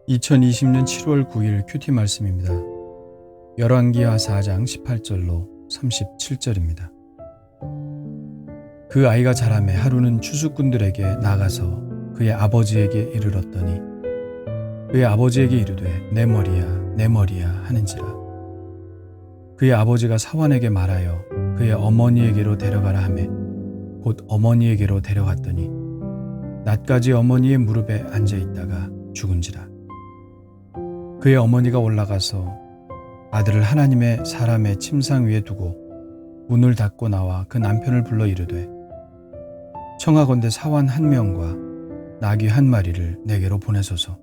2020년 7월 9일 큐티 말씀입니다. 열왕기하 4장 18절로 37절입니다. 그 아이가 자라매 하루는 추수꾼들에게 나가서 그의 아버지에게 이르렀더니 그의 아버지에게 이르되 내 머리야 내 머리야 하는지라. 그의 아버지가 사환에게 말하여 그의 어머니에게로 데려가라 하매 곧 어머니에게로 데려갔더니 낮까지 어머니의 무릎에 앉아있다가 죽은지라. 그의 어머니가 올라가서 아들을 하나님의 사람의 침상 위에 두고 문을 닫고 나와 그 남편을 불러 이르되 청하건대 사환 한 명과 나귀 한 마리를 내게로 보내소서.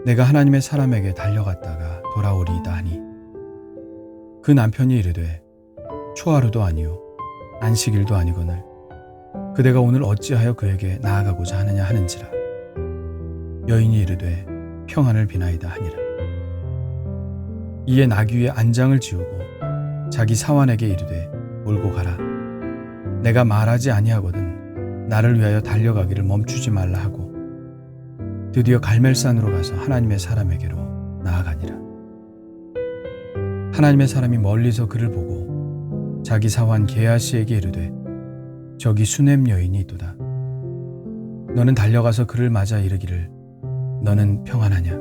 내가 하나님의 사람에게 달려갔다가 돌아오리이다 하니 그 남편이 이르되 초하루도 아니요 안식일도 아니거늘 그대가 오늘 어찌하여 그에게 나아가고자 하느냐 하는지라. 여인이 이르되 평안을 비나이다 하니라. 이에 나귀 위에 안장을 지우고 자기 사환에게 이르되 몰고 가라. 내가 말하지 아니하거든 나를 위하여 달려가기를 멈추지 말라 하고 드디어 갈멜산으로 가서 하나님의 사람에게로 나아가니라. 하나님의 사람이 멀리서 그를 보고 자기 사환 게하시에게 이르되 저기 수넴 여인이 있도다. 너는 달려가서 그를 맞아 이르기를 너는 평안하냐?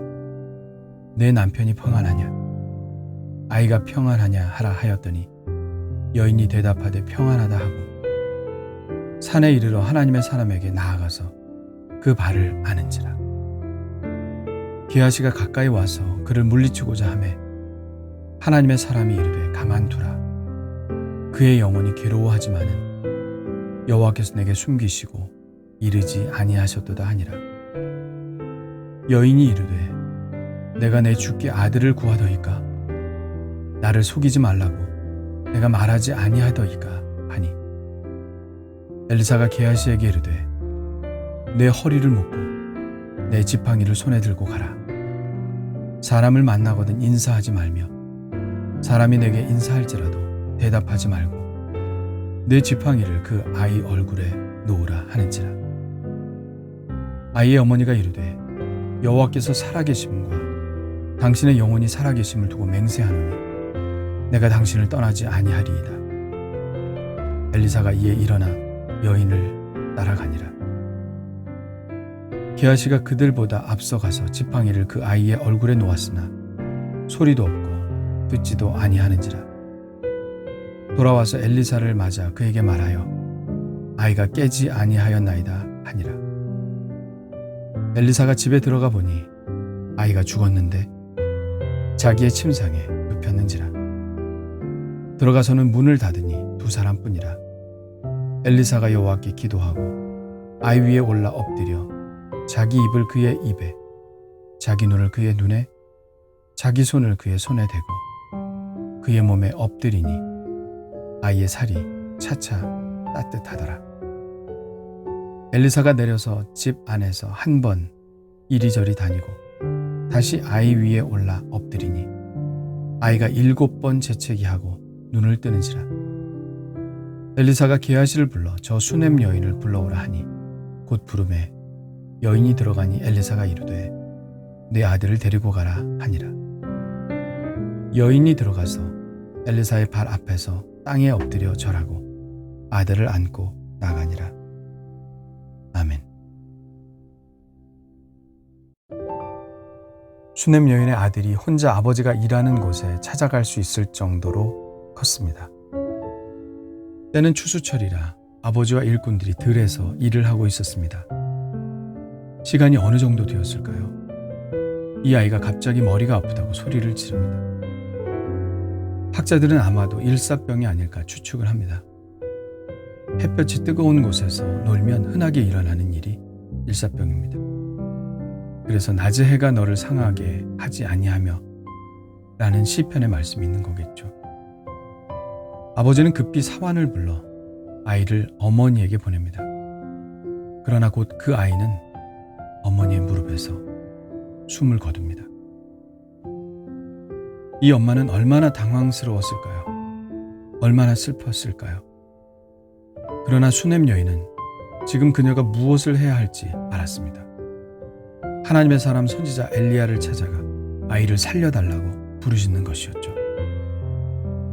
내 남편이 평안하냐? 아이가 평안하냐 하라 하였더니 여인이 대답하되 평안하다 하고 산에 이르러 하나님의 사람에게 나아가서 그 발을 아는지라. 게하시가 가까이 와서 그를 물리치고자 하매 하나님의 사람이 이르되 가만두라. 그의 영혼이 괴로워하지만은 여호와께서 내게 숨기시고 이르지 아니하셨도다 하니라. 여인이 이르되 내가 내 주께 아들을 구하더이까 나를 속이지 말라고 내가 말하지 아니하더이까 하니 엘리사가 게하시에게 이르되 내 허리를 묶고 내 지팡이를 손에 들고 가라. 사람을 만나거든 인사하지 말며 사람이 내게 인사할지라도 대답하지 말고 내 지팡이를 그 아이 얼굴에 놓으라 하는지라. 아이의 어머니가 이르되 여호와께서 살아계심과 당신의 영혼이 살아계심을 두고 맹세하노니 내가 당신을 떠나지 아니하리이다. 엘리사가 이에 일어나 여인을 따라가니라. 게하시가 그들보다 앞서가서 지팡이를 그 아이의 얼굴에 놓았으나 소리도 없고 듣지도 아니하는지라. 돌아와서 엘리사를 맞아 그에게 말하여 아이가 깨지 아니하였나이다 하니라. 엘리사가 집에 들어가 보니 아이가 죽었는데 자기의 침상에 눕혔는지라. 들어가서는 문을 닫으니 두 사람뿐이라. 엘리사가 여호와께 기도하고 아이 위에 올라 엎드려 자기 입을 그의 입에 자기 눈을 그의 눈에 자기 손을 그의 손에 대고 그의 몸에 엎드리니 아이의 살이 차차 따뜻하더라. 엘리사가 내려서 집 안에서 한 번 이리저리 다니고 다시 아이 위에 올라 엎드리니 아이가 7번 재채기하고 눈을 뜨는지라. 엘리사가 게하시를 불러 저 수넴 여인을 불러오라 하니 곧 부르매 여인이 들어가니 엘리사가 이르되 내 아들을 데리고 가라 하니라. 여인이 들어가서 엘리사의 발 앞에서 땅에 엎드려 절하고 아들을 안고 나가니라. 아멘. 수넴 여인의 아들이 혼자 아버지가 일하는 곳에 찾아갈 수 있을 정도로 컸습니다. 때는 추수철이라 아버지와 일꾼들이 들에서 일을 하고 있었습니다. 시간이 어느 정도 되었을까요? 이 아이가 갑자기 머리가 아프다고 소리를 지릅니다. 학자들은 아마도 일사병이 아닐까 추측을 합니다. 햇볕이 뜨거운 곳에서 놀면 흔하게 일어나는 일이 일사병입니다. 그래서 낮의 해가 너를 상하게 하지 아니하며 라는 시편의 말씀이 있는 거겠죠. 아버지는 급히 사환을 불러 아이를 어머니에게 보냅니다. 그러나 곧 그 아이는 어머니의 무릎에서 숨을 거둡니다. 이 엄마는 얼마나 당황스러웠을까요? 얼마나 슬펐을까요? 그러나 수넴 여인은 지금 그녀가 무엇을 해야 할지 알았습니다. 하나님의 사람 선지자 엘리야를 찾아가 아이를 살려달라고 부르짖는 것이었죠.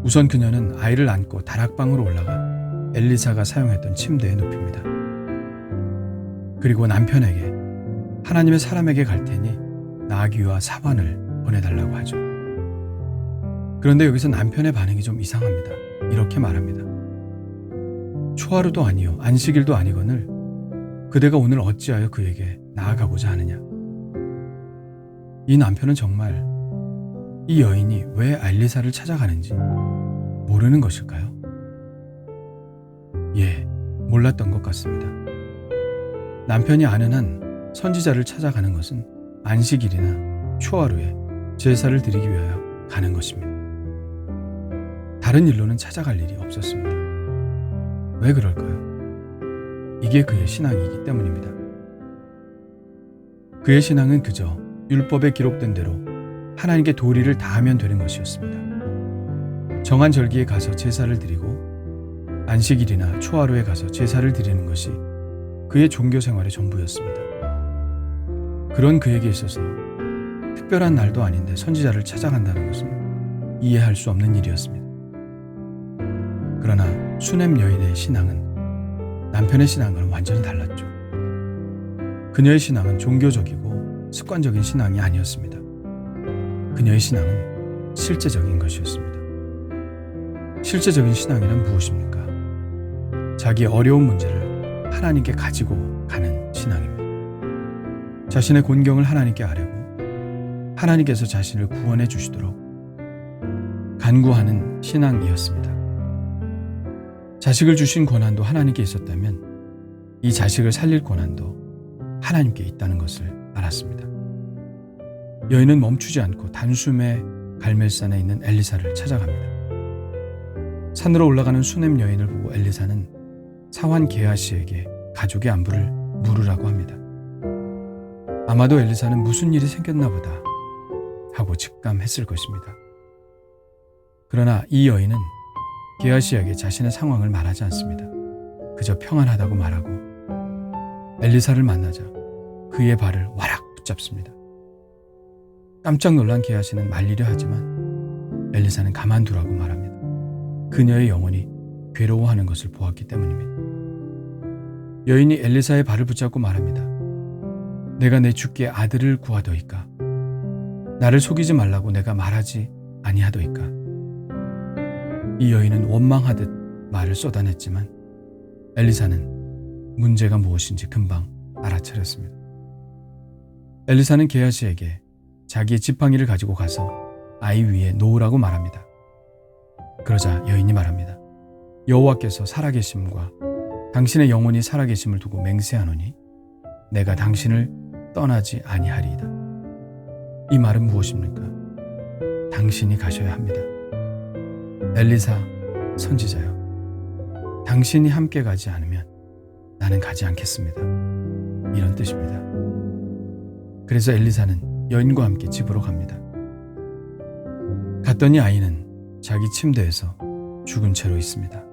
우선 그녀는 아이를 안고 다락방으로 올라가 엘리사가 사용했던 침대에 눕힙니다. 그리고 남편에게 하나님의 사람에게 갈 테니 나귀와 사환을 보내달라고 하죠. 그런데 여기서 남편의 반응이 좀 이상합니다. 이렇게 말합니다. 초하루도 아니요 안식일도 아니거늘 그대가 오늘 어찌하여 그에게 나아가고자 하느냐. 이 남편은 정말 이 여인이 왜 엘리사를 찾아가는지 모르는 것일까요? 예, 몰랐던 것 같습니다. 남편이 아는 한 선지자를 찾아가는 것은 안식일이나 초하루에 제사를 드리기 위하여 가는 것입니다. 다른 일로는 찾아갈 일이 없었습니다. 왜 그럴까요? 이게 그의 신앙이기 때문입니다. 그의 신앙은 그저 율법에 기록된 대로 하나님께 도리를 다하면 되는 것이었습니다. 정한 절기에 가서 제사를 드리고 안식일이나 초하루에 가서 제사를 드리는 것이 그의 종교 생활의 전부였습니다. 그런 그에게 있어서 특별한 날도 아닌데 선지자를 찾아간다는 것은 이해할 수 없는 일이었습니다. 그러나 수넴 여인의 신앙은 남편의 신앙과는 완전히 달랐죠. 그녀의 신앙은 종교적이고 습관적인 신앙이 아니었습니다. 그녀의 신앙은 실제적인 것이었습니다. 실제적인 신앙이란 무엇입니까? 자기의 어려운 문제를 하나님께 가지고 가는 신앙입니다. 자신의 곤경을 하나님께 아뢰고 하나님께서 자신을 구원해 주시도록 간구하는 신앙이었습니다. 자식을 주신 권한도 하나님께 있었다면 이 자식을 살릴 권한도 하나님께 있다는 것을 알았습니다. 여인은 멈추지 않고 단숨에 갈멜산에 있는 엘리사를 찾아갑니다. 산으로 올라가는 수넴 여인을 보고 엘리사는 사환 게하시에게 가족의 안부를 물으라고 합니다. 아마도 엘리사는 무슨 일이 생겼나 보다 하고 직감했을 것입니다. 그러나 이 여인은 게하시에게 자신의 상황을 말하지 않습니다. 그저 평안하다고 말하고 엘리사를 만나자 그의 발을 와락 붙잡습니다. 깜짝 놀란 게하시는 말리려 하지만 엘리사는 가만두라고 말합니다. 그녀의 영혼이 괴로워하는 것을 보았기 때문입니다. 여인이 엘리사의 발을 붙잡고 말합니다. 내가 내 주께 아들을 구하더이까? 나를 속이지 말라고 내가 말하지 아니하더이까? 이 여인은 원망하듯 말을 쏟아냈지만 엘리사는 문제가 무엇인지 금방 알아차렸습니다. 엘리사는 게하시에게 자기의 지팡이를 가지고 가서 아이 위에 놓으라고 말합니다. 그러자 여인이 말합니다. 여호와께서 살아계심과 당신의 영혼이 살아계심을 두고 맹세하노니 내가 당신을 떠나지 아니하리이다. 이 말은 무엇입니까? 당신이 가셔야 합니다. 엘리사 선지자여, 당신이 함께 가지 않으면 나는 가지 않겠습니다. 이런 뜻입니다. 그래서 엘리사는 여인과 함께 집으로 갑니다. 갔더니 아이는 자기 침대에서 죽은 채로 있습니다.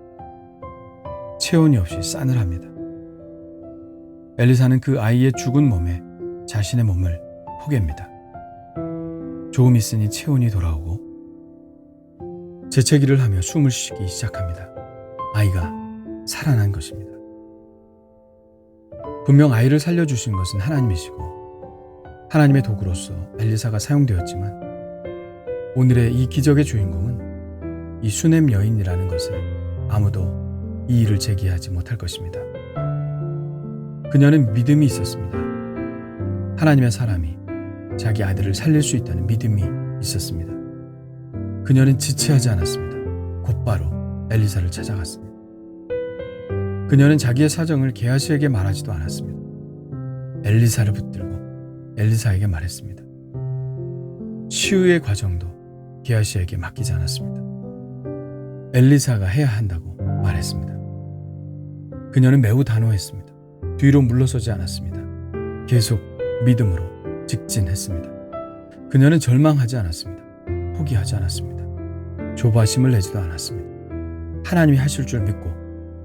체온이 없이 싸늘합니다. 엘리사는 그 아이의 죽은 몸에 자신의 몸을 포갭니다. 조금 있으니 체온이 돌아오고 재채기를 하며 숨을 쉬기 시작합니다. 아이가 살아난 것입니다. 분명 아이를 살려주신 것은 하나님이시고 하나님의 도구로서 엘리사가 사용되었지만 오늘의 이 기적의 주인공은 이 수넴 여인이라는 것을 아무도 이 일을 제기하지 못할 것입니다. 그녀는 믿음이 있었습니다. 하나님의 사람이 자기 아들을 살릴 수 있다는 믿음이 있었습니다. 그녀는 지체하지 않았습니다. 곧바로 엘리사를 찾아갔습니다. 그녀는 자기의 사정을 게하시에게 말하지도 않았습니다. 엘리사를 붙들고 엘리사에게 말했습니다. 치유의 과정도 게하시에게 맡기지 않았습니다. 엘리사가 해야 한다고 말했습니다. 그녀는 매우 단호했습니다. 뒤로 물러서지 않았습니다. 계속 믿음으로 직진했습니다. 그녀는 절망하지 않았습니다. 포기하지 않았습니다. 조바심을 내지도 않았습니다. 하나님이 하실 줄 믿고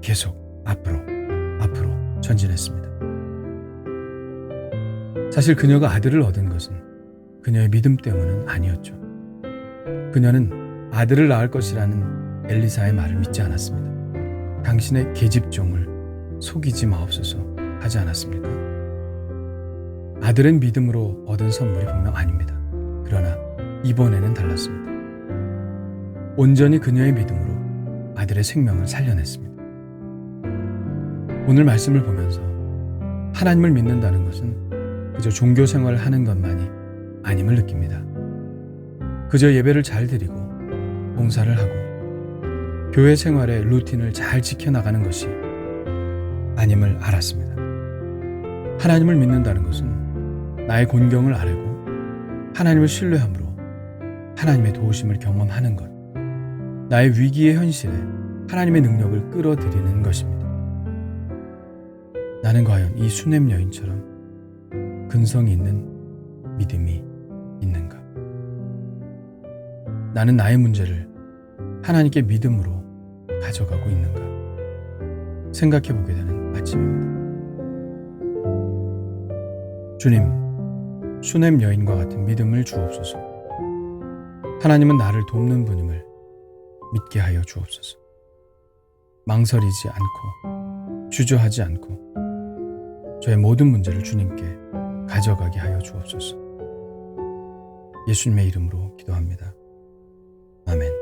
계속 앞으로 전진했습니다. 사실 그녀가 아들을 얻은 것은 그녀의 믿음 때문은 아니었죠. 그녀는 아들을 낳을 것이라는 엘리사의 말을 믿지 않았습니다. 당신의 계집종을 속이지 마옵소서 하지 않았습니까? 아들은 믿음으로 얻은 선물이 분명 아닙니다. 그러나 이번에는 달랐습니다. 온전히 그녀의 믿음으로 아들의 생명을 살려냈습니다. 오늘 말씀을 보면서 하나님을 믿는다는 것은 그저 종교 생활을 하는 것만이 아님을 느낍니다. 그저 예배를 잘 드리고 봉사를 하고 교회 생활의 루틴을 잘 지켜나가는 것이 아님을 알았습니다. 하나님을 믿는다는 것은 나의 곤경을 아뢰고 하나님을 신뢰함으로 하나님의 도우심을 경험하는 것, 나의 위기의 현실에 하나님의 능력을 끌어들이는 것입니다. 나는 과연 이 수넴 여인처럼 근성이 있는 믿음이 있는가? 나는 나의 문제를 하나님께 믿음으로 가져가고 있는가? 생각해 보게 되는 아침입니다. 주님, 수넴 여인과 같은 믿음을 주옵소서. 하나님은 나를 돕는 분임을 믿게 하여 주옵소서. 망설이지 않고 주저하지 않고 저의 모든 문제를 주님께 가져가게 하여 주옵소서. 예수님의 이름으로 기도합니다. 아멘.